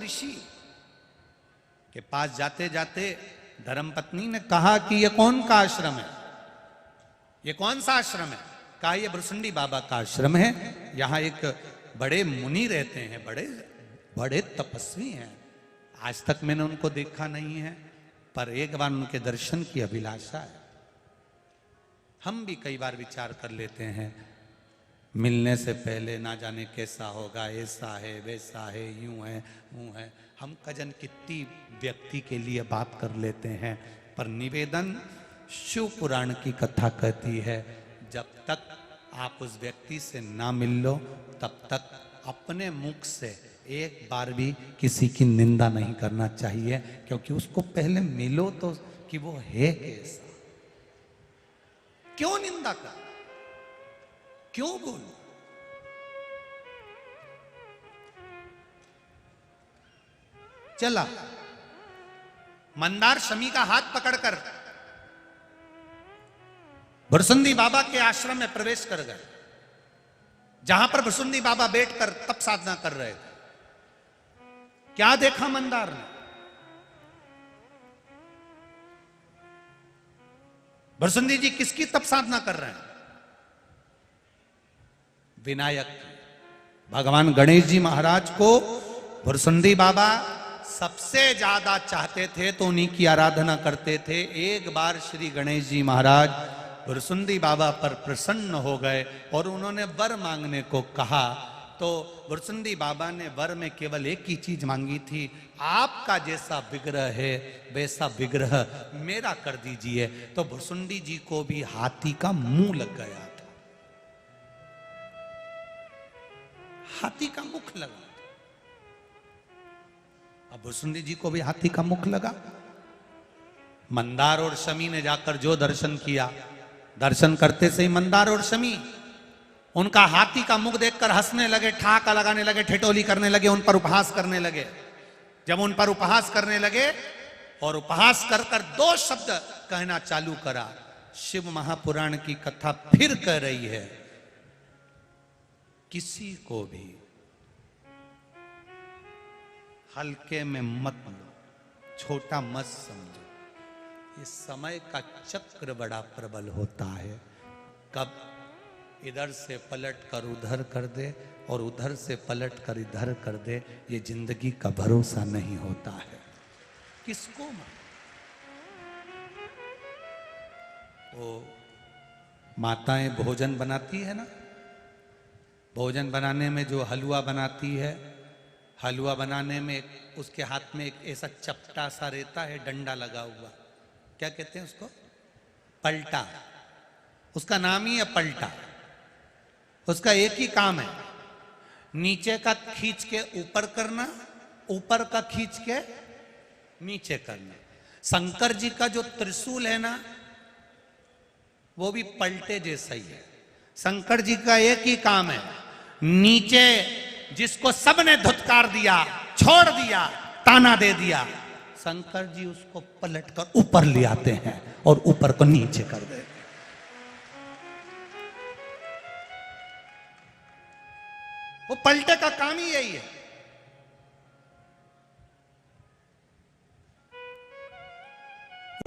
ऋषि के पास जाते जाते धर्मपत्नी ने कहा कि ये कौन का आश्रम है, ये कौन सा आश्रम है? कहा ये भुरसुंडी बाबा का आश्रम है, यहां एक बड़े मुनि रहते हैं, बड़े बड़े तपस्वी हैं। आज तक मैंने उनको देखा नहीं है, पर एक बार उनके दर्शन की अभिलाषा है। हम भी कई बार विचार कर लेते हैं, मिलने से पहले ना जाने कैसा होगा, ऐसा है वैसा है, यूं है यूं है। हम कजन कितनी व्यक्ति के लिए बात कर लेते हैं, पर निवेदन शिव पुराण की कथा कहती है, जब तक आप उस व्यक्ति से ना मिल लो तब तक अपने मुख से एक बार भी किसी की निंदा नहीं करना चाहिए, क्योंकि उसको पहले मिलो तो कि वो है कैसा। क्यों निंदा कर, क्यों बोल? चला मंदार शमी का हाथ पकड़कर भुरसुंडी बाबा के आश्रम में प्रवेश कर गए, जहां पर भुरसुंडी बाबा बैठकर तप साधना कर रहे थे। क्या देखा मंदार ने? भुरसुंडी जी किसकी तप साधना कर रहे हैं? विनायक की। भगवान गणेश जी महाराज को भुरसुंडी बाबा सबसे ज्यादा चाहते थे, तो उन्हीं की आराधना करते थे। एक बार श्री गणेश जी महाराज भुरसुंडी बाबा पर प्रसन्न हो गए और उन्होंने वर मांगने को कहा, तो भुरसुंडी बाबा ने वर में केवल एक ही चीज मांगी थी, आपका जैसा विग्रह है वैसा विग्रह मेरा कर दीजिए। तो भुरसुंडी जी को भी हाथी का मुंह लग गया था, हाथी का मुख लगा। अब भुरसुंडी जी को भी हाथी का मुख लगा। मंदार और शमी ने जाकर जो दर्शन किया, दर्शन करते से ही मंदार और शमी उनका हाथी का मुख देखकर हंसने लगे, ठहाका लगाने लगे, ठिठोली करने लगे, उन पर उपहास करने लगे। जब उन पर उपहास करने लगे और उपहास कर कर दो शब्द कहना चालू करा, शिव महापुराण की कथा फिर कह रही है, किसी को भी हल्के में मत लो, छोटा मत समझो। ये समय का चक्र बड़ा प्रबल होता है, कब इधर से पलट कर उधर कर दे और उधर से पलट कर इधर कर दे, ये जिंदगी का भरोसा नहीं होता है। किसको वो माताएं भोजन बनाती है ना, भोजन बनाने में जो हलवा बनाती है, हलवा बनाने में उसके हाथ में एक ऐसा चपटा सा रहता है, डंडा लगा हुआ, क्या कहते हैं उसको? पलटा। उसका नाम ही है पलटा। उसका एक ही काम है, नीचे का खींच के ऊपर करना, ऊपर का खींच के नीचे करना। शंकर जी का जो त्रिशूल है ना, वो भी पलटे जैसा ही है। शंकर जी का एक ही काम है, नीचे जिसको सबने धुतकार दिया, छोड़ दिया, ताना दे दिया, शंकर जी उसको पलट कर ऊपर ले आते हैं और ऊपर को नीचे कर देते। वो पलटे का काम ही यही है।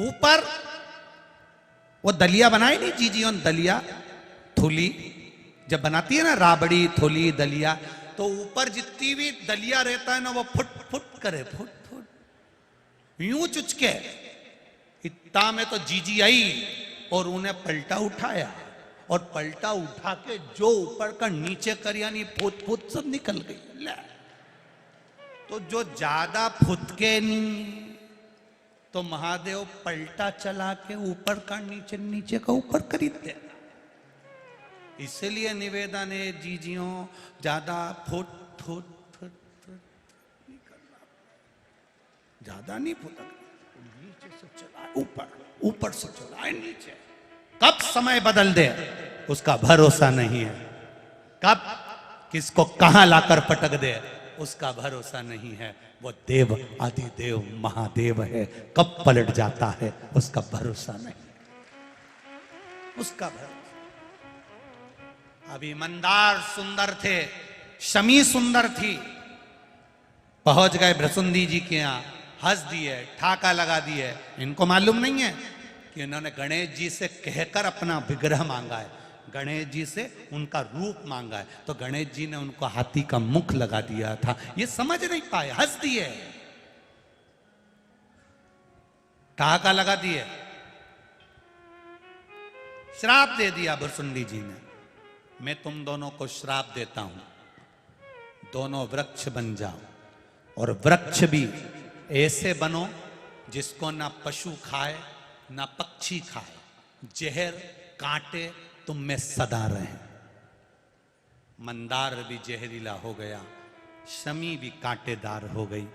ऊपर वो दलिया बनाई नहीं जीजियों, दलिया थोली जब बनाती है ना, राबड़ी थोली दलिया, तो ऊपर जितनी भी दलिया रहता है ना, वो फुट फुट करे, फुट फुट यूं चुचके। इतना में तो जीजी आई और उन्हें पलटा उठाया, और पलटा उठा के जो ऊपर का नीचे कर, यानी फुट फुट सब निकल गई। ले तो जो ज्यादा फुटके नहीं, तो महादेव पलटा चला के ऊपर का नीचे, नीचे का ऊपर खरीद दे। इसलिए निवेदन है जीजियों, ज्यादा फुट फुट फुट फुट नहीं करना, ज्यादा नहीं फुटक, नीचे से चलाए ऊपर, ऊपर से चलाए नीचे। कब समय बदल दे उसका भरोसा नहीं है, कब किसको कहां लाकर पटक दे उसका भरोसा नहीं है। वो देव आदिदेव महादेव है, कब पलट जाता है उसका भरोसा नहीं, उसका भरोसा। अभी मंदार सुंदर थे, शमी सुंदर थी, पहुंच गए भृसुंडी जी के यहाँ, हंस दिए, ठाका लगा दिए। इनको मालूम नहीं है कि इन्होंने गणेश जी से कहकर अपना विग्रह मांगा है, गणेश जी से उनका रूप मांगा है। तो गणेश जी ने उनको हाथी का मुख लगा दिया था, ये समझ नहीं पाए, हंस दिए, ठहाका लगा दिए, श्राप दे दिया भृसुंडी जी ने। मैं तुम दोनों को श्राप देता हूं, दोनों वृक्ष बन जाओ, और वृक्ष भी ऐसे बनो जिसको ना पशु खाए ना पक्षी खाए, जहर कांटे तुम में सदा रहे। मंदार भी जहरीला हो गया, शमी भी कांटेदार हो गई।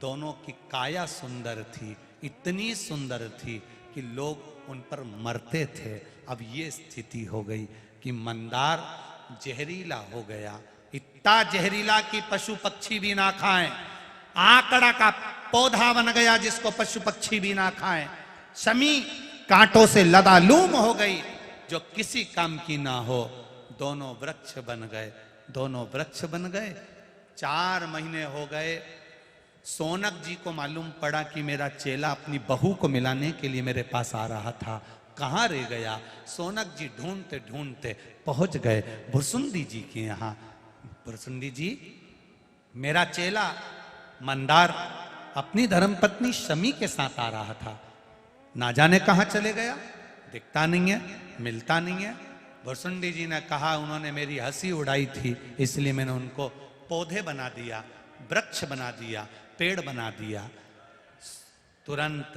दोनों की काया सुंदर थी, इतनी सुंदर थी कि लोग उन पर मरते थे। अब ये स्थिति हो गई कि मंदार जहरीला हो गया, इतना जहरीला कि पशु पक्षी भी ना खाएं। आकड़ा का पौधा बन गया जिसको पशु पक्षी भी ना खाएं। शमी कांटों से लदालूम हो गई, जो किसी काम की ना हो। दोनों वृक्ष बन गए, दोनों वृक्ष बन गए। 4 महीने हो गए। सोनक जी को मालूम पड़ा कि मेरा चेला अपनी बहू को मिलाने के लिए मेरे पास आ रहा था, कहाँ रह गया। सोनक जी ढूंढते ढूंढते पहुंच गए भृसुंडी जी के यहाँ। भृसुंडी जी, मेरा चेला मंदार अपनी धर्मपत्नी शमी के साथ आ रहा था, ना जाने कहाँ चले गया, दिखता नहीं है, मिलता नहीं है। भृसुंडी जी ने कहा उन्होंने मेरी हंसी उड़ाई थी, इसलिए मैंने उनको पौधे बना दिया, वृक्ष बना दिया, पेड़ बना दिया। तुरंत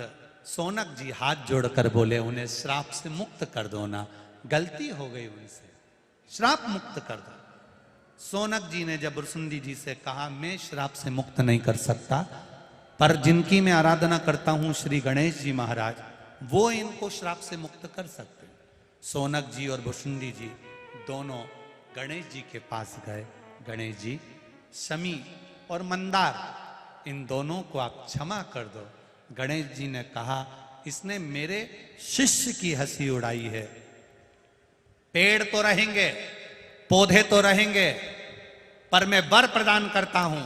सोनक जी हाथ जोड़कर बोले, उन्हें श्राप से मुक्त कर दो ना, गलती हो गई उनसे, श्राप मुक्त कर दो। सोनक जी ने जब भृसुंडी जी से कहा, मैं श्राप से मुक्त नहीं कर सकता, पर जिनकी मैं आराधना करता हूं श्री गणेश जी महाराज, वो इनको श्राप से मुक्त कर सकते। सोनक जी और भृसुंडी जी दोनों गणेश जी के पास गए। गणेश जी, शमी और मंदार, इन दोनों को आप क्षमा कर दो। गणेश जी ने कहा, इसने मेरे शिष्य की हंसी उड़ाई है। पेड़ तो रहेंगे, पौधे तो रहेंगे, पर मैं वर प्रदान करता हूं,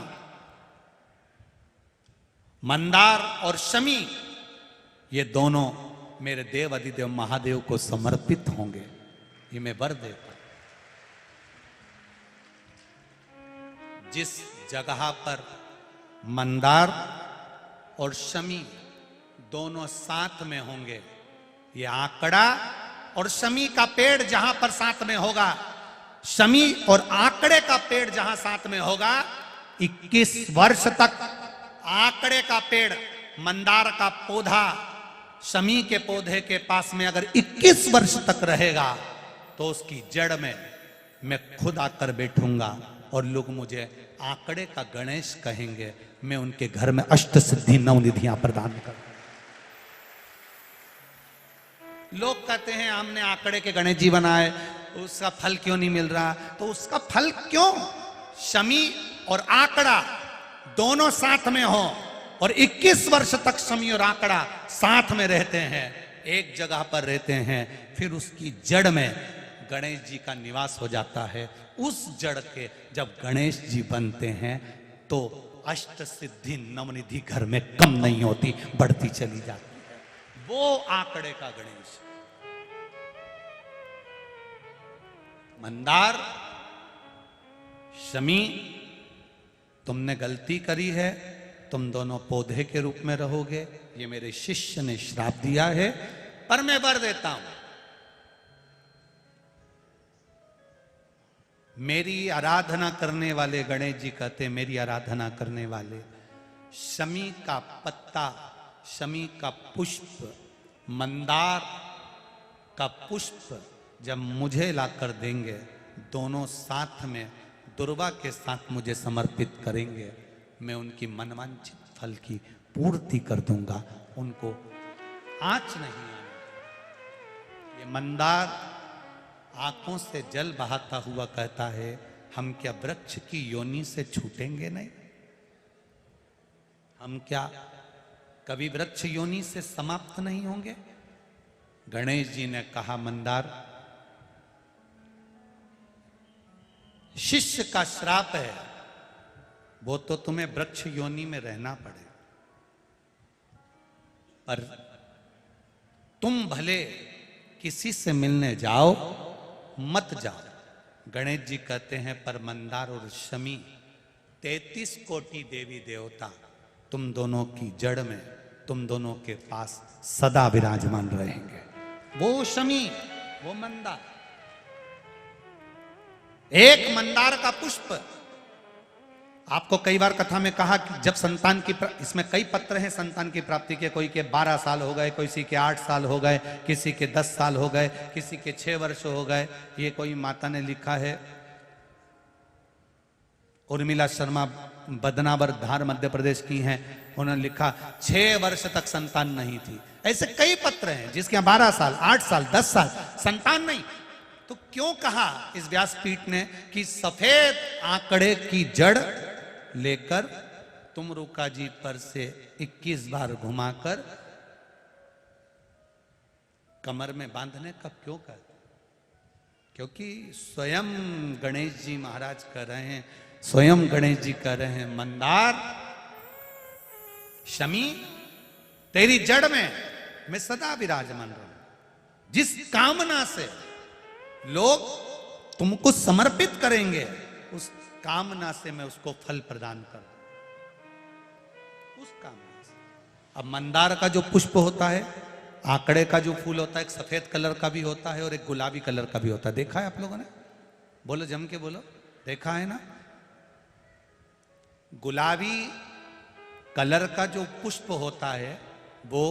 मंदार और शमी ये दोनों मेरे देव अधिदेव महादेव को समर्पित होंगे, ये मैं वर देता। जिस जगह पर मंदार और शमी दोनों साथ में होंगे, ये आकड़ा और शमी का पेड़ जहां पर साथ में होगा, शमी और आकड़े का पेड़ जहां साथ में होगा, 21 वर्ष तक आकड़े का पेड़, मंदार का पौधा शमी के पौधे के पास में अगर 21 वर्ष तक रहेगा, तो उसकी जड़ में मैं खुद आकर बैठूंगा और लोग मुझे आकड़े का गणेश कहेंगे। मैं उनके घर में अष्ट सिद्धि 9 निधियां प्रदान करूंगा। लोग कहते हैं हमने आकड़े के गणेश जी बनाए, उसका फल क्यों नहीं मिल रहा? तो उसका फल क्यों? शमी और आकड़ा दोनों साथ में हो और 21 वर्ष तक शमी और आकड़ा साथ में रहते हैं, एक जगह पर रहते हैं, फिर उसकी जड़ में गणेश जी का निवास हो जाता है। उस जड़ के जब गणेश जी बनते हैं तो अष्ट सिद्धि नवनिधि घर में कम नहीं होती, बढ़ती चली जाती है। वो आकड़े का गणेश। मंदार, शमी, तुमने गलती करी है, तुम दोनों पौधे के रूप में रहोगे, ये मेरे शिष्य ने श्राप दिया है, पर मैं वर देता हूं। मेरी आराधना करने वाले, गणेश जी कहते हैं मेरी आराधना करने वाले, शमी का पत्ता, शमी का पुष्प, मंदार का पुष्प जब मुझे लाकर देंगे, दोनों साथ में दुर्वा के साथ मुझे समर्पित करेंगे, मैं उनकी मनवांछित फल की पूर्ति कर दूंगा, उनको आंच नहीं आएगी। ये मंदार आंखों से जल बहाता हुआ कहता है, हम क्या वृक्ष की योनि से छूटेंगे नहीं? हम क्या कभी वृक्ष योनि से समाप्त नहीं होंगे? गणेश जी ने कहा, मंदार, शिष्य का श्राप है, वो तो तुम्हें वृक्ष योनि में रहना पड़े, पर तुम भले किसी से मिलने जाओ मत जाओ। गणेश जी कहते हैं पर मंदार और शमी 33 कोटि देवी देवता तुम दोनों की जड़ में, तुम दोनों के पास सदा विराजमान रहेंगे। वो शमी, वो मंदार, एक मंदार का पुष्प। आपको कई बार कथा में कहा कि जब संतान की, इसमें कई पत्र हैं संतान की प्राप्ति के, कोई के 12 साल हो गए, किसी के 8 साल हो गए, किसी के 10 साल हो गए, किसी के 6 वर्ष हो गए। ये कोई माता ने लिखा है, उर्मिला शर्मा बदनावर धार मध्य प्रदेश की हैं, उन्होंने लिखा 6 वर्ष तक संतान नहीं थी। ऐसे कई पत्र हैं जिसके यहाँ 12 साल, 8 साल, 10 साल संतान नहीं। तो क्यों कहा इस व्यासपीठ ने कि सफेद आंकड़े की जड़ लेकर तुम रुका जी पर से 21 बार घुमाकर कमर में बांधने का क्यों कर? क्योंकि स्वयं गणेश जी महाराज कर रहे हैं, स्वयं गणेश जी कर रहे हैं, मंदार शमी तेरी जड़ में मैं सदा विराजमान रहूं। जिस कामना से लोग तुमको समर्पित करेंगे उस कामना से मैं उसको फल प्रदान कर, उस कामना से। अब मंदार का जो पुष्प होता है, आंकड़े का जो फूल होता है, एक सफेद कलर का भी होता है और एक गुलाबी कलर का भी होता है। देखा है आप लोगों ने? बोलो जम के बोलो, देखा है ना? गुलाबी कलर का जो पुष्प होता है वो,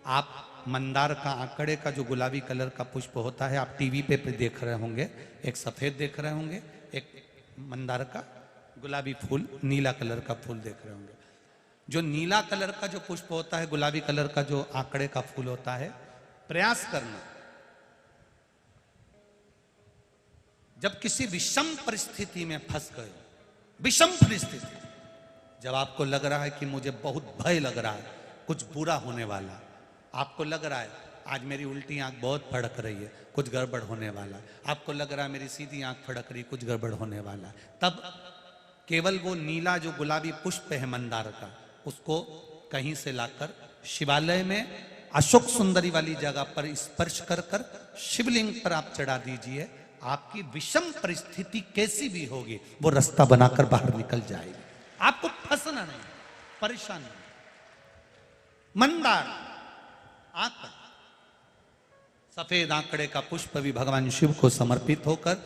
आप मंदार का, आंकड़े का जो गुलाबी कलर का पुष्प होता है, आप टीवी पे देख रहे होंगे, एक सफेद देख रहे होंगे, एक मंदार का गुलाबी फूल, नीला कलर का फूल देख रहे होंगे। जो नीला कलर का जो पुष्प होता है, गुलाबी कलर का जो आंकड़े का फूल होता है, प्रयास करना जब किसी विषम परिस्थिति में फंस गए, विषम परिस्थिति, जब आपको लग रहा है कि मुझे बहुत भय लग रहा है, कुछ बुरा होने वाला, आपको लग रहा है आज मेरी उल्टी आंख बहुत फड़क रही है, कुछ गड़बड़ होने वाला है, आपको लग रहा है मेरी सीधी आंख फड़क रही, कुछ गड़बड़ होने वाला है, तब केवल वो नीला जो गुलाबी पुष्प है मंदार का, उसको कहीं से लाकर शिवालय में अशोक सुंदरी वाली जगह पर स्पर्श कर कर शिवलिंग पर आप चढ़ा दीजिए। आपकी विषम परिस्थिति कैसी भी होगी वो रास्ता बनाकर बाहर निकल जाएगी। आपको फंसना नहीं, परेशान नहीं। मंदार आंकड़ा, सफेद आंकड़े का पुष्प भी भगवान शिव को समर्पित होकर